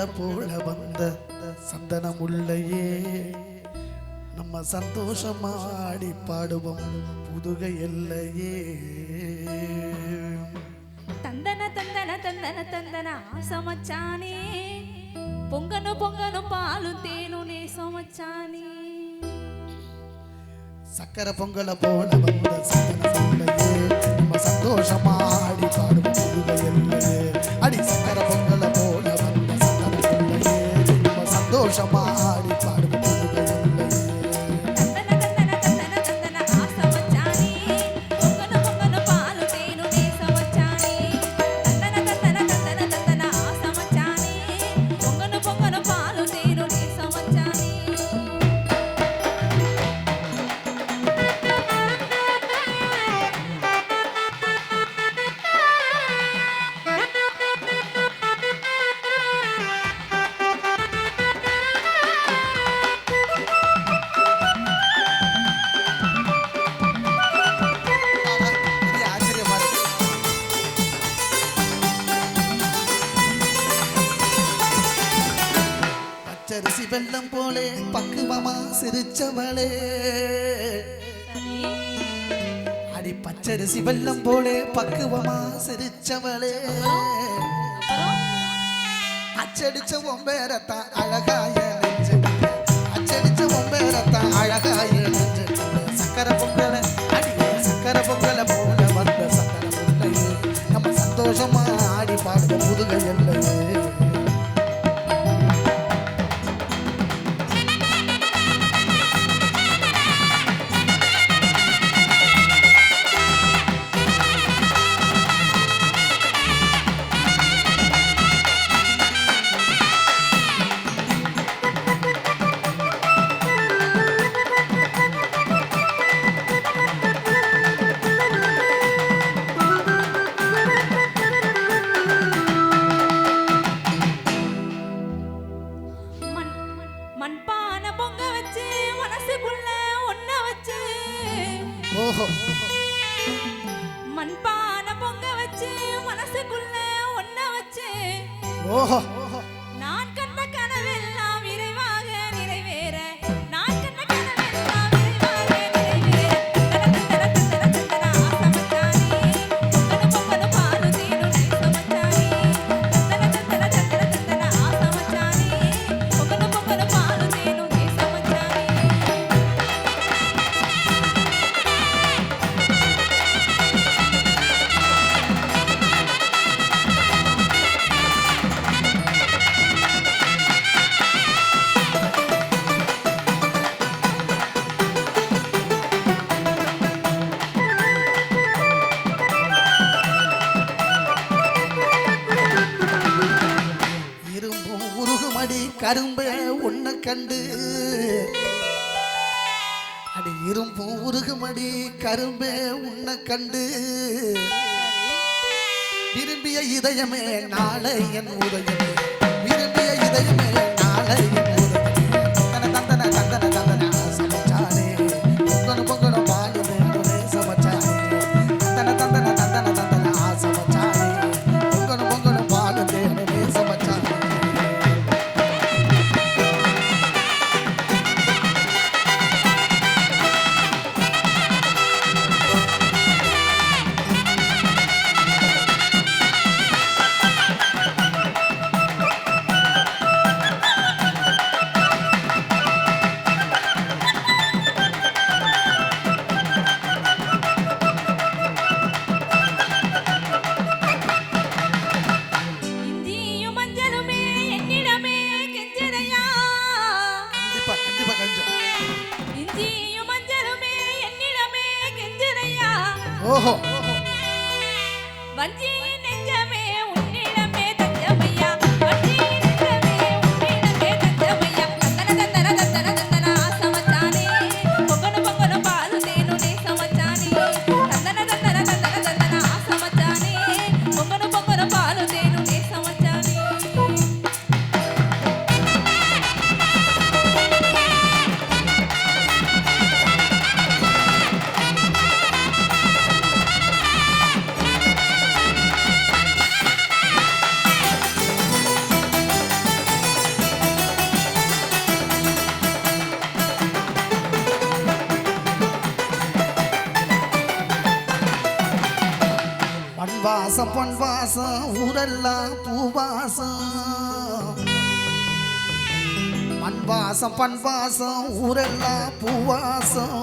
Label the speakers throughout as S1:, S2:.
S1: பொங்கலை போல வந்த சந்தனம் உள்ளையே நம்ம சந்தோஷமாடி பாடுவோம் புதுகை எல்லையே.
S2: தந்தன தந்தன தந்தன தந்தன ஆசமச்சானே பொங்கனு பொங்கனு பாலு தேனு நேசமச்சானே.
S1: சக்கரை பொங்கலை போல வந்த சந்தனம் உள்ளையே நம்ம சந்தோஷமாடி பாடுவோம் புதுகை எல்லையே. அடி சக்கரை பொங்கலை போல வந்த சந்தனம் உள்ளையே நம்ம சந்தோஷமாடி பாடுவோம் புதுகை எல்லையே. பச்சரிசி வெள்ளம் போலே பக்குவமா சிரிச்சவளே அடி பச்சரிசி வெள்ளம் போலே பக்குவமா சிரிச்சவளே. அச்சடிச்ச ஒம்பேரத்தான் அழகாய நெஞ்சு அச்சடிச்ச ஒம்பேரத்தான் அழகாய நெஞ்சு. சக்கரை பொங்கலை அடிய சக்கரை பொங்கலை போல வந்த சக்கரை பொங்கலையே நம்ம சந்தோஷமா ஆடி பாடுவோம் புதுகை எல்லையே.
S2: மண்பான பொங்க வச்சு மனசுக்குள்ள ஒன்ன வச்சு மண்பான பொங்க வச்சு மனசுக்குள்ள ஒன்ன வச்சு நான் கண்ட கனவெல்லாம் விரைவாக நிறைவேற நான் கண்ட கனவெல்லாம் விரைவாக நிறைவேற. பொங்கனு பாலு தேனு நேசமச்சானே பொங்கனு பாலு தேனு நேசமச்சானே.
S1: இரும்பும் உருகுமடி கரும்பே உன்னை கண்டு அடி இரும்பும் உருகுமடி கரும்பே உன்னை கண்டு விரும்பிய இதயமே நாளை என் உதயமே விரும்பிய இதயமே நாளை என் உதயமே. தந்தன தந்தன தந்தன ஆசமச்சானே பொங்கனு பொங்கனு பாலு தேனு நேசமச்சானே. தந்தன தந்தன தந்தன தந்தன ஆசமச்சானே பொங்கனு பொங்கனு பாலு தேனு நேசமச்சானே.
S2: இஞ்சியும் மஞ்சளுமே என்னிடமே கெஞ்சதையா
S1: கண்டிப்பா கஞ்சம்.
S2: இஞ்சியும் மஞ்சளுமே என்னிடமே கெஞ்சதையா வஞ்சி நெஞ்சமே உன்னிடமே தஞ்சமையா வஞ்சி நெஞ்சமே உன்னிடமே தஞ்சமையா. தந்தன தந்தன தந்தன தந்தன ஆசமச்சானே பொங்கனு பொங்கனு பாலு தேனு நேசமச்சானே. தந்தன தந்தன தந்தன தந்தன ஆசமச்சானே பொங்கனு பொங்கனு பாலு தேனு நேசமச்சானே.
S1: வாசம் பொன் வாசம் ஊரெல்லாம் பூவாசம் மண் வாசம் பண் வாசம் ஊரெல்லாம் பூவாசம்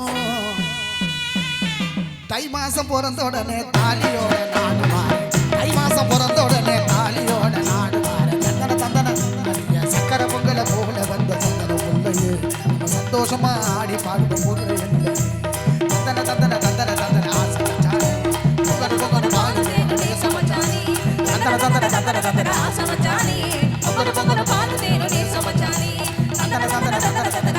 S1: தை மாசம் பிறந்த உடனே தாலியோட நாடு மாறு தை மாசம் பிறந்த உடனே தாலியோட நாடு மாறு சந்தன சந்தன நிறைய சக்கரை பொங்கலை போல வந்த சந்தன பொங்கலையே நம்ம சந்தோஷமா ஆடி பாடுற பொருள் என்ன சந்தன சந்தன சந்தன சந்தன ஆசை வச்சாலே பொங்கல் பொங்கல் பாடு
S2: சமச்சானே
S1: சந்தன சந்தன சந்தன சந்தன
S2: ஆசை வச்சானே பொங்கல் பொங்கல் பால் தேனு நேச மச்சானே சந்தன சந்தன சந்தன சந்தன